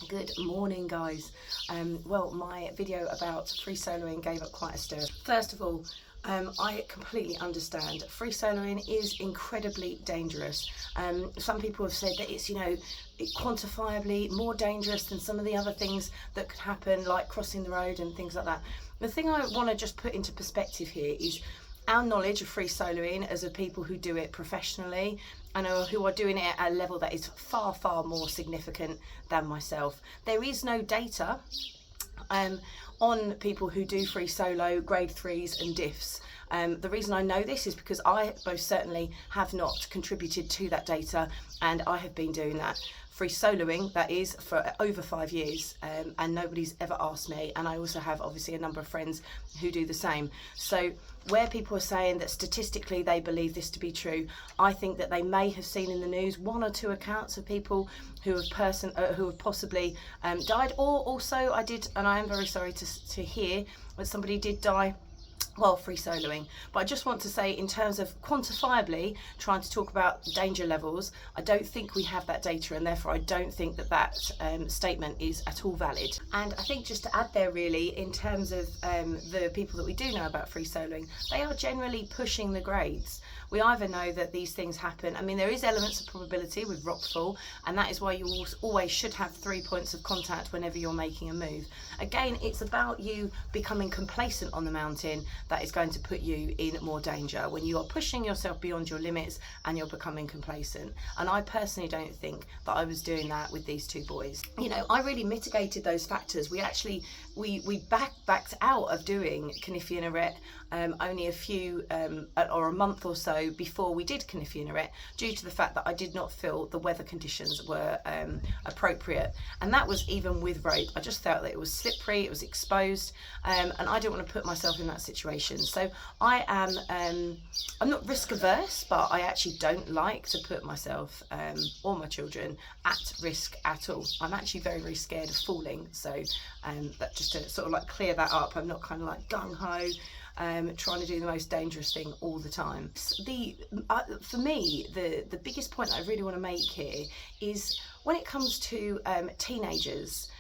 Good morning, guys. Well, my video about free soloing gave up quite a stir. First of all, I completely understand free soloing is incredibly dangerous. Some people have said that it's, quantifiably more dangerous than some of the other things that could happen, like crossing the road and things like that. The thing I want to just put into perspective here is our knowledge of free soloing as a people who do it professionally and who are doing it at a level that is far, far more significant than myself. There is no data on people who do free solo, grade 3s and diffs. The reason I know this is because I most certainly have not contributed to that data, and I have been doing that free soloing, that is, for over 5 years, and nobody's ever asked me. And I also have obviously a number of friends who do the same. So where people are saying that statistically they believe this to be true, I think that they may have seen in the news 1 or 2 accounts of people who have possibly died, or also I am very sorry to hear that somebody did die while free soloing. But I just want to say, in terms of quantifiably trying to talk about danger levels, I don't think we have that data, and therefore I don't think that statement is at all valid. And I think just to add there, really, in terms of the people that we do know about free soloing, they are generally pushing the grades. We either know that these things happen. I mean, there is elements of probability with rockfall, and that is why you always should have 3 points of contact whenever you're making a move. Again, it's about you becoming complacent on the mountain that is going to put you in more danger, when you are pushing yourself beyond your limits and you're becoming complacent. And I personally don't think that I was doing that with these 2 boys. I really mitigated those factors. We backed out of doing Cynefin Arete only a month or so before we did Cynefin Arete, due to the fact that I did not feel the weather conditions were appropriate. And that was even with rope. I just felt that it was slippery, it was exposed, and I didn't want to put myself in that situation. So I'm not risk averse, but I actually don't like to put myself or my children at risk at all. I'm actually very, very scared of falling. So that, just to sort of like clear that up, I'm not kind of like gung-ho trying to do the most dangerous thing all the time. For me, the biggest point I really want to make here is when it comes to teenagers.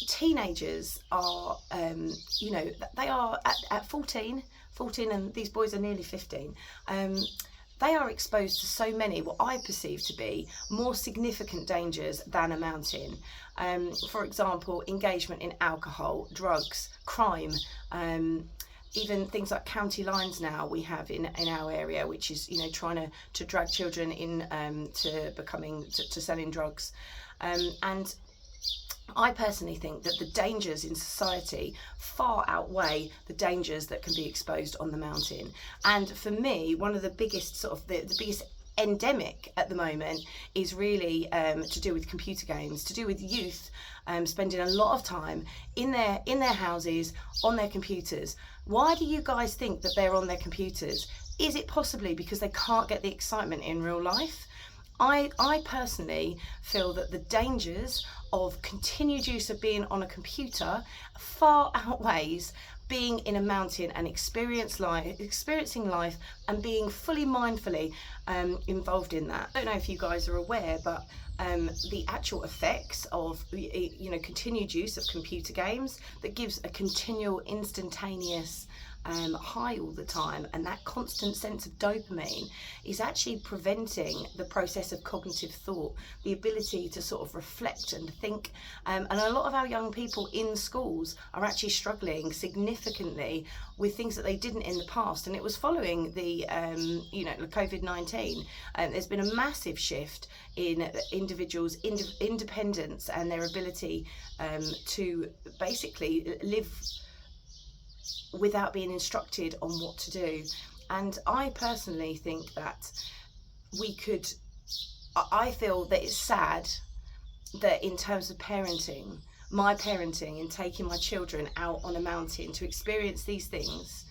Teenagers are, they are at 14, and these boys are nearly 15. They are exposed to so many, what I perceive to be more significant dangers than a mountain. For example, engagement in alcohol, drugs, crime, even things like county lines now we have in our area, which is trying to drag children in to selling drugs, and I personally think that the dangers in society far outweigh the dangers that can be exposed on the mountain. And for me, one of the biggest the biggest endemic at the moment is really to do with computer games, to do with youth spending a lot of time in their houses on their computers. Why do you guys think that they're on their computers? Is it possibly because they can't get the excitement in real life? I personally feel that the dangers of continued use of being on a computer far outweighs being in a mountain and experiencing life and being fully mindfully involved in that. I don't know if you guys are aware, but the actual effects of continued use of computer games, that gives a continual instantaneous high all the time, and that constant sense of dopamine is actually preventing the process of cognitive thought, the ability to sort of reflect and think, and a lot of our young people in schools are actually struggling significantly with things that they didn't in the past. And it was following the COVID-19, and there's been a massive shift in individuals' independence and their ability to basically live without being instructed on what to do. And I personally think that I feel that it's sad that in terms of parenting, my parenting and taking my children out on a mountain to experience these things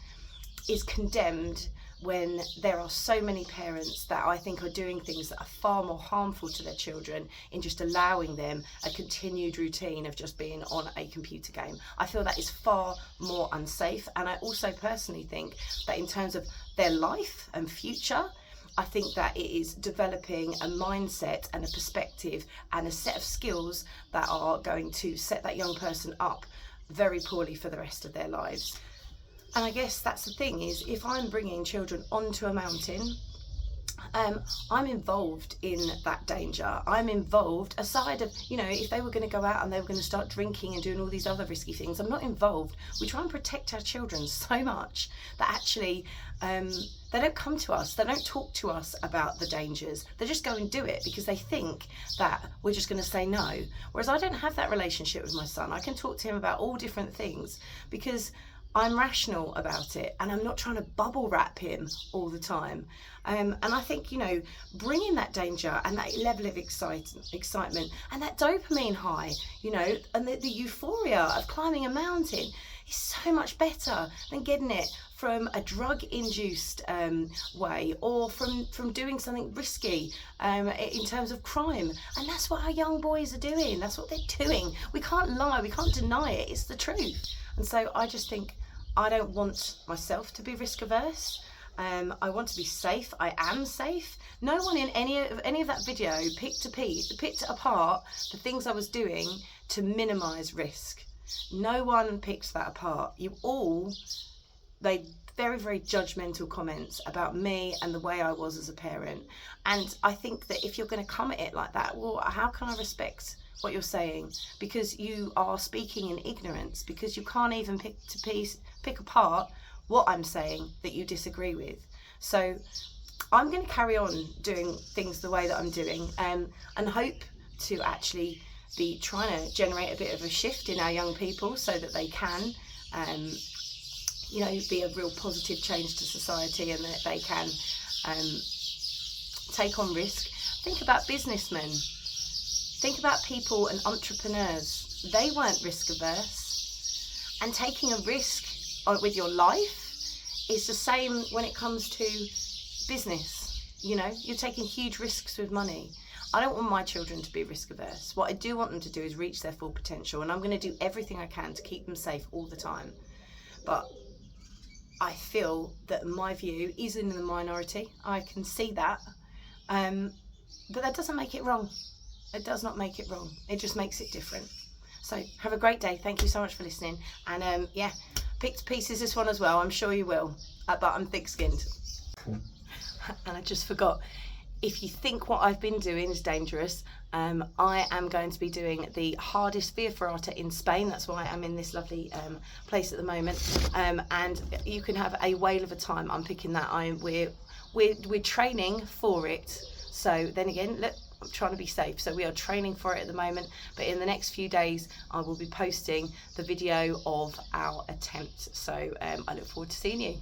is condemned, when there are so many parents that I think are doing things that are far more harmful to their children in just allowing them a continued routine of just being on a computer game. I feel that is far more unsafe, and I also personally think that in terms of their life and future, I think that it is developing a mindset and a perspective and a set of skills that are going to set that young person up very poorly for the rest of their lives. And I guess that's the thing, is if I'm bringing children onto a mountain, I'm involved in that danger. I'm involved, aside of, you know, if they were going to go out and they were going to start drinking and doing all these other risky things, I'm not involved. We try and protect our children so much that actually they don't come to us, they don't talk to us about the dangers. They just go and do it because they think that we're just going to say no. Whereas I don't have that relationship with my son. I can talk to him about all different things because I'm rational about it, and I'm not trying to bubble wrap him all the time. And I think, you know, bringing that danger and that level of excitement and that dopamine high, you know, and the euphoria of climbing a mountain is so much better than getting it from a drug-induced way, or from doing something risky in terms of crime. And that's what our young boys are doing. That's what they're doing. We can't lie. We can't deny it. It's the truth. And so I just think I don't want myself to be risk averse. I want to be safe. I am safe. No one in any of that video picked apart the things I was doing to minimise risk. No one picked that apart. You all made very, very judgmental comments about me and the way I was as a parent. And I think that if you're going to come at it like that, well, how can I respect what you're saying? Because you are speaking in ignorance, because you can't even pick apart what I'm saying that you disagree with. So I'm going to carry on doing things the way that I'm doing, and hope to actually be trying to generate a bit of a shift in our young people so that they can you know, be a real positive change to society, and that they can take on risk. Think about businessmen. Think about people and entrepreneurs. They weren't risk averse. And taking a risk with your life is the same when it comes to business. You know, you're taking huge risks with money. I don't want my children to be risk averse. What I do want them to do is reach their full potential, and I'm going to do everything I can to keep them safe all the time. But I feel that my view is in the minority. I can see that. But that doesn't make it wrong. It does not make it wrong. It just makes it different. So have a great day. Thank you so much for listening. And yeah, pick to pieces this one as well. I'm sure you will. But I'm thick-skinned. And I just forgot. If you think what I've been doing is dangerous, I am going to be doing the hardest Via Ferrata in Spain. That's why I'm in this lovely place at the moment. And you can have a whale of a time unpicking that. We're training for it. So then again, look, I'm trying to be safe. So we are training for it at the moment. But in the next few days, I will be posting the video of our attempt. So I look forward to seeing you.